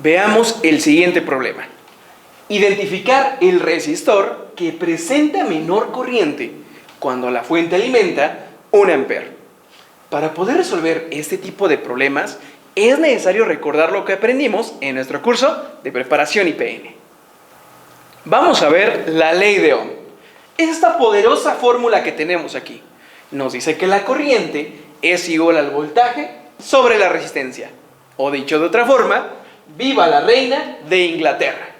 Veamos el siguiente problema. Identificar el resistor que presenta menor corriente cuando la fuente alimenta 1 ampere. Para poder resolver este tipo de problemas, es necesario recordar lo que aprendimos en nuestro curso de preparación IPN. Vamos a ver la ley de Ohm. Es esta poderosa fórmula que tenemos aquí. Nos dice que la corriente es igual al voltaje sobre la resistencia. O dicho de otra forma, ¡viva la reina de Inglaterra!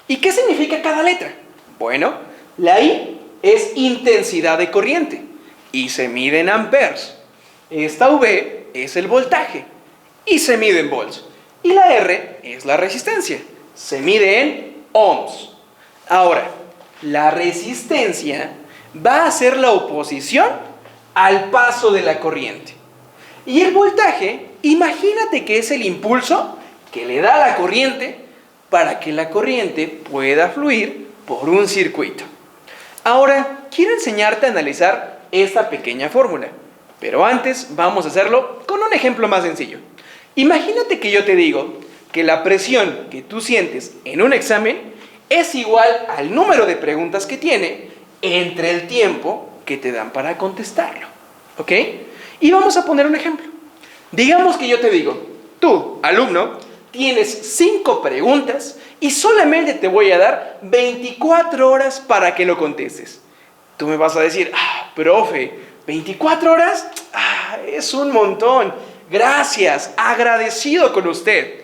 ¿Y qué significa cada letra? Bueno, la I es intensidad de corriente y se mide en amperes. Esta V es el voltaje y se mide en volts. Y la R es la resistencia, se mide en ohms. Ahora, la resistencia va a ser la oposición al paso de la corriente. Y el voltaje, imagínate que es el impulso que le da la corriente para que la corriente pueda fluir por un circuito. Ahora, quiero enseñarte a analizar esta pequeña fórmula, pero antes vamos a hacerlo con un ejemplo más sencillo. Imagínate que yo te digo que la presión que tú sientes en un examen es igual al número de preguntas que tiene entre el tiempo que te dan para contestarlo, ¿ok? Y vamos a poner un ejemplo. Digamos que yo te digo, tú, alumno, tienes 5 preguntas y solamente te voy a dar 24 horas para que lo contestes. Tú me vas a decir, profe, ¿24 horas? Es un montón. Gracias, agradecido con usted.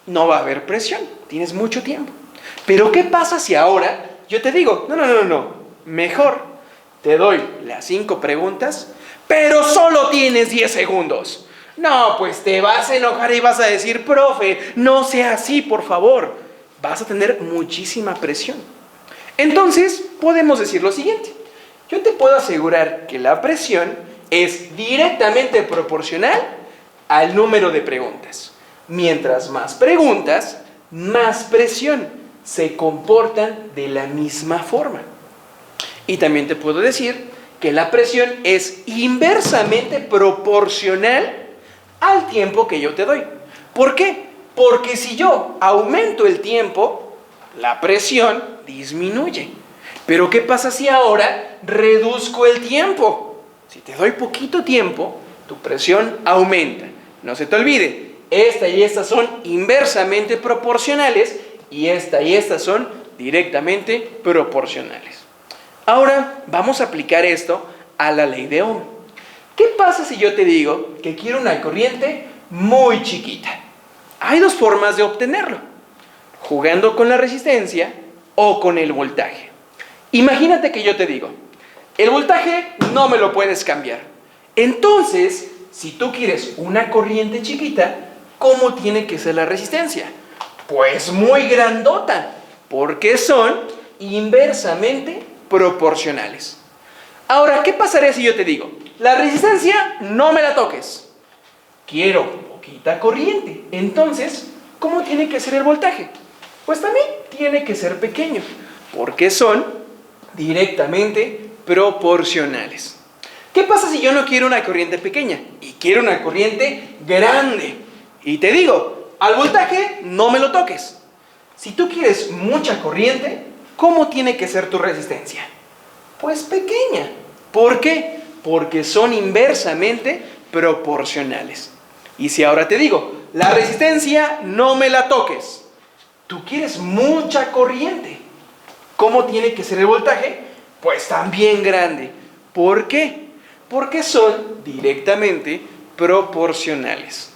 No va a haber presión, tienes mucho tiempo. Pero ¿qué pasa si ahora yo te digo, no, mejor te doy las 5 preguntas, pero solo tienes 10 segundos? No, pues te vas a enojar y vas a decir, profe, no sea así, por favor. Vas a tener muchísima presión. Entonces, podemos decir lo siguiente. Yo te puedo asegurar que la presión es directamente proporcional al número de preguntas. Mientras más preguntas, más presión. Se comportan de la misma forma. Y también te puedo decir que la presión es inversamente proporcional al tiempo que yo te doy. ¿Por qué? Porque si yo aumento el tiempo, la presión disminuye. Pero ¿qué pasa si ahora reduzco el tiempo? Si te doy poquito tiempo, tu presión aumenta. No se te olvide, esta y esta son inversamente proporcionales y estas son directamente proporcionales. Ahora vamos a aplicar esto a la ley de Ohm. ¿Qué pasa si yo te digo que quiero una corriente muy chiquita? Hay 2 formas de obtenerlo: jugando con la resistencia o con el voltaje. Imagínate que yo te digo, el voltaje no me lo puedes cambiar. Entonces, si tú quieres una corriente chiquita, ¿cómo tiene que ser la resistencia? Pues muy grandota, porque son inversamente proporcionales. Ahora, ¿qué pasaría si yo te digo, la resistencia no me la toques? Quiero poquita corriente. Entonces, ¿cómo tiene que ser el voltaje? Pues también tiene que ser pequeño, porque son directamente proporcionales. ¿Qué pasa si yo no quiero una corriente pequeña y quiero una corriente grande? Y te digo, al voltaje no me lo toques. Si tú quieres mucha corriente, ¿cómo tiene que ser tu resistencia? Pues pequeña. ¿Por qué? Porque son inversamente proporcionales. Y si ahora te digo, la resistencia no me la toques, tú quieres mucha corriente, ¿cómo tiene que ser el voltaje? Pues también grande. ¿Por qué? Porque son directamente proporcionales.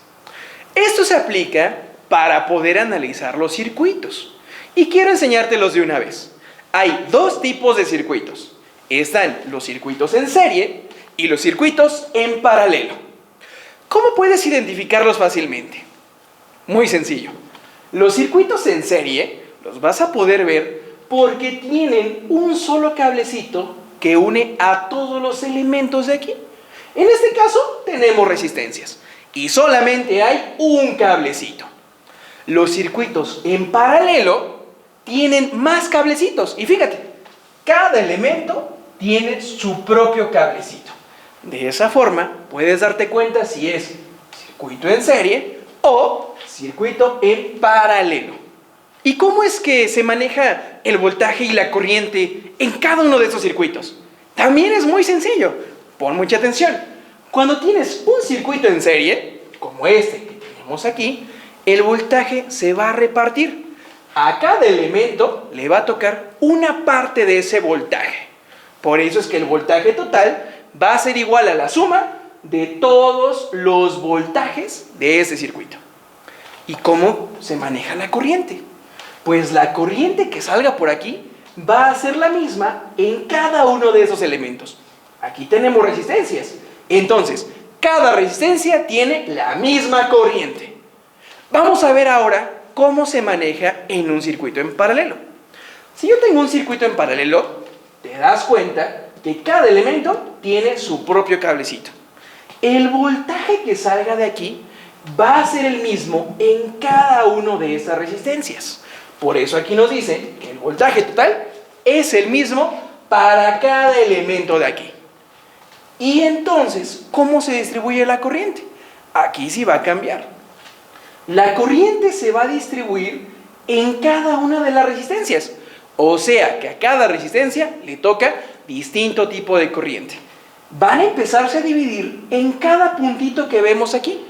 Esto se aplica para poder analizar los circuitos. Y quiero enseñártelos de una vez. Hay 2 tipos de circuitos. Están los circuitos en serie y los circuitos en paralelo. ¿Cómo puedes identificarlos fácilmente? Muy sencillo. Los circuitos en serie los vas a poder ver porque tienen un solo cablecito que une a todos los elementos de aquí. En este caso tenemos resistencias y solamente hay un cablecito. Los circuitos en paralelo tienen más cablecitos y fíjate, cada elemento tiene su propio cablecito. De esa forma puedes darte cuenta si es circuito en serie o circuito en paralelo. ¿Y cómo es que se maneja el voltaje y la corriente en cada uno de estos circuitos? También es muy sencillo. Pon mucha atención. Cuando tienes un circuito en serie, como este que tenemos aquí, el voltaje se va a repartir. A cada elemento le va a tocar una parte de ese voltaje. Por eso es que el voltaje total va a ser igual a la suma de todos los voltajes de ese circuito. ¿Y cómo se maneja la corriente? Pues la corriente que salga por aquí va a ser la misma en cada uno de esos elementos. Aquí tenemos resistencias. Entonces, cada resistencia tiene la misma corriente. Vamos a ver ahora cómo se maneja en un circuito en paralelo. Si yo tengo un circuito en paralelo, te das cuenta que cada elemento tiene su propio cablecito. El voltaje que salga de aquí va a ser el mismo en cada una de esas resistencias. Por eso aquí nos dice que el voltaje total es el mismo para cada elemento de aquí. Y entonces, ¿cómo se distribuye la corriente? Aquí sí va a cambiar. La corriente se va a distribuir en cada una de las resistencias. O sea, que a cada resistencia le toca distinto tipo de corriente. Van a empezarse a dividir en cada puntito que vemos aquí.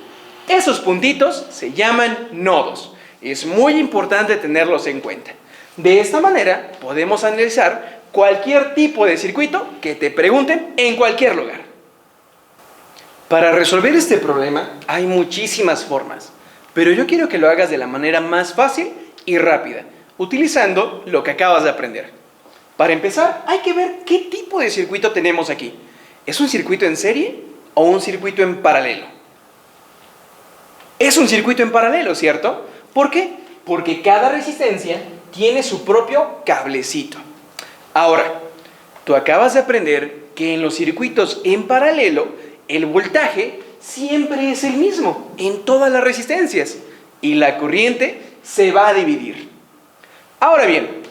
Esos puntitos se llaman nodos. Es muy importante tenerlos en cuenta. De esta manera podemos analizar cualquier tipo de circuito que te pregunten en cualquier lugar. Para resolver este problema hay muchísimas formas, pero yo quiero que lo hagas de la manera más fácil y rápida, utilizando lo que acabas de aprender. Para empezar, hay que ver qué tipo de circuito tenemos aquí. ¿Es un circuito en serie o un circuito en paralelo? Es un circuito en paralelo, ¿cierto? ¿Por qué? Porque cada resistencia tiene su propio cablecito. Ahora, tú acabas de aprender que en los circuitos en paralelo, el voltaje siempre es el mismo en todas las resistencias y la corriente se va a dividir. Ahora bien,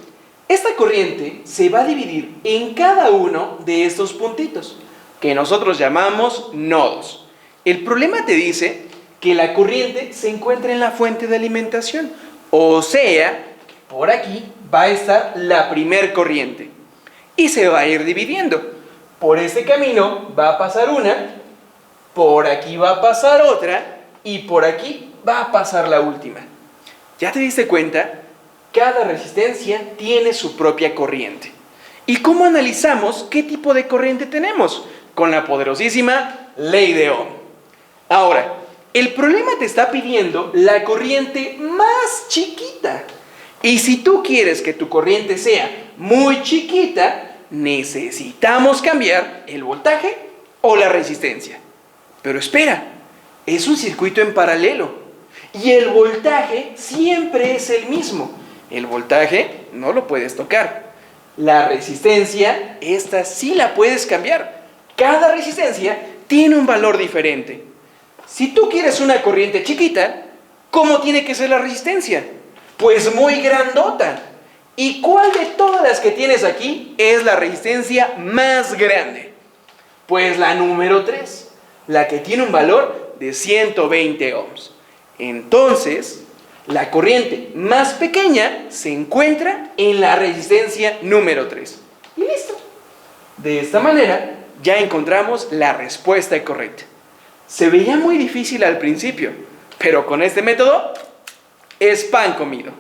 esta corriente se va a dividir en cada uno de estos puntitos, que nosotros llamamos nodos. El problema te dice que la corriente se encuentra en la fuente de alimentación. O sea, que por aquí va a estar la primer corriente. Y se va a ir dividiendo. Por este camino va a pasar una, por aquí va a pasar otra, y por aquí va a pasar la última. ¿Ya te diste cuenta? Cada resistencia tiene su propia corriente. ¿Y cómo analizamos qué tipo de corriente tenemos? Con la poderosísima ley de Ohm. Ahora, el problema te está pidiendo la corriente más chiquita. Y si tú quieres que tu corriente sea muy chiquita, necesitamos cambiar el voltaje o la resistencia. Pero espera, es un circuito en paralelo. Y el voltaje siempre es el mismo. El voltaje no lo puedes tocar. La resistencia, esta sí la puedes cambiar. Cada resistencia tiene un valor diferente. Si tú quieres una corriente chiquita, ¿cómo tiene que ser la resistencia? Pues muy grandota. ¿Y cuál de todas las que tienes aquí es la resistencia más grande? Pues la número 3, la que tiene un valor de 120 ohms. Entonces, la corriente más pequeña se encuentra en la resistencia número 3. Y listo. De esta manera, ya encontramos la respuesta correcta. Se veía muy difícil al principio, pero con este método es pan comido.